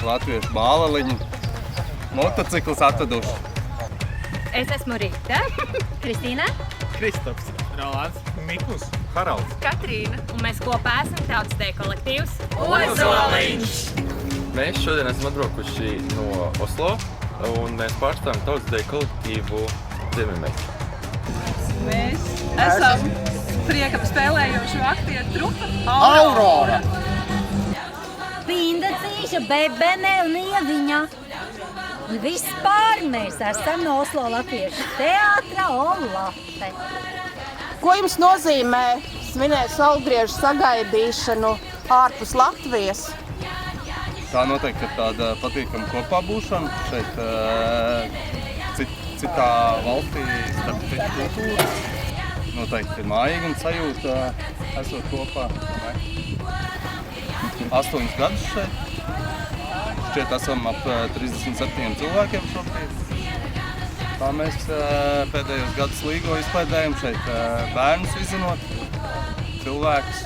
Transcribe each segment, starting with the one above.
latviešu bāleliņu motociklus atveduši. Es esmu Rita, Kristīna, Kristaps, Rolands, Mikls, Haralds, Katrīna, un mēs kopā esam Tautas deju kolektīvs Ozoliņš! Mēs šodien esam atbraukuši no Oslo, un mēs pārstāvam Tautas deju kolektīvu Ziemeļmeļa. Mēs esam priekam spēlējošu aktieru trupa Aurora! Pinda cīša, bebene un ieviņa. Un vispār mēs esam no Oslo latviešu teātra Olate. Ko jums nozīmē svinēt saulgriežu sagaidīšanu ārpus Latvijas? Tā noteikti ir tāda patīkama kopā būšana šeit citā valstī, starp citu kultūru. Noteikti ir mājīguma sajūta, esot kopā. 8 gadus šeit. Šķiet esam ap 37 cilvēkiem šobrīd. Tā mēs pēdējos gadus līgo izklaidējam šeit bērnus izzinot, cilvēkus.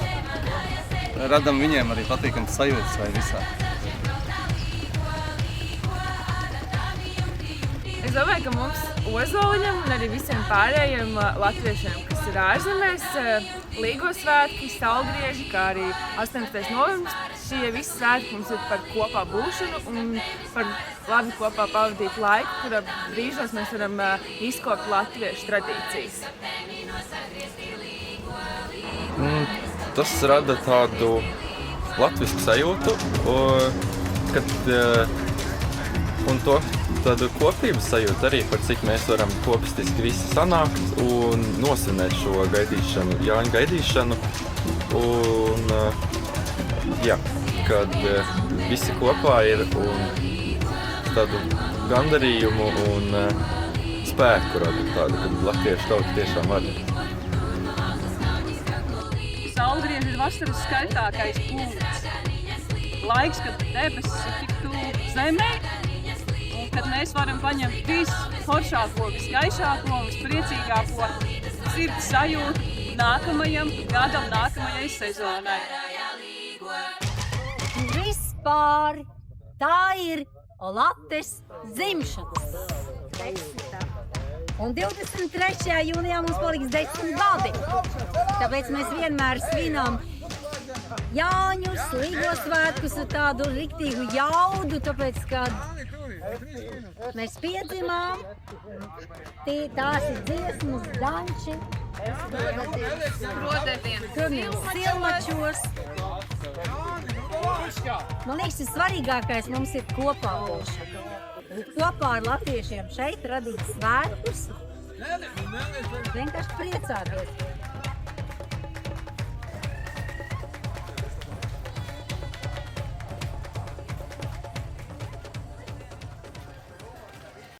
Radam viņiem arī patīkams sajūtas vai visā. Es domāju, ka mums Ozoliņam un arī visiem pārējiem latviešiem, kas ir ārzemēs, Līgo svētki, saulgrieži, kā arī 18. novembris, šie visi svētki mums ir par kopā būšanu un par labi kopā pavadītu laiku, kura brīžos mēs varam izkopt latviešu tradīcijas. Tas rada tādu latvisku sajūtu, un tādu kopības sajūtu arī, par cik mēs varam kopistiski visi sanākt un nosvinēt šo gaidīšanu, Jāņu gaidīšanu. Un, kad visi kopā ir un tādu gandarījumu un spēku rada tādu, kad latviešu tauta tiešām var. Saulgrieži ir vasaras skaļtākais punkts. Laiks, kad debesis ir tik tuvu zemē, kad mēs varam paņemt visforšāko, visgaišāko un vispriecīgāko sirds sajūtu nākamajam gadam, nākamajai sezonai. Vispār tā ir Olates dzimšanas desmitā. Un 23. jūnijā mums paliks 10 gadi. Tāpēc mēs vienmēr svinām Jāņus, Līgo svētkus ar tādu riktīgu jaudu, tāpēc, kad mēs piedzimām, tās ir dziesmas, danči, silmačos. Man liekas, ir svarīgākais mums ir kopā būšana. Kopā ar latviešiem šeit radīt svētkus, vienkārši priecāties.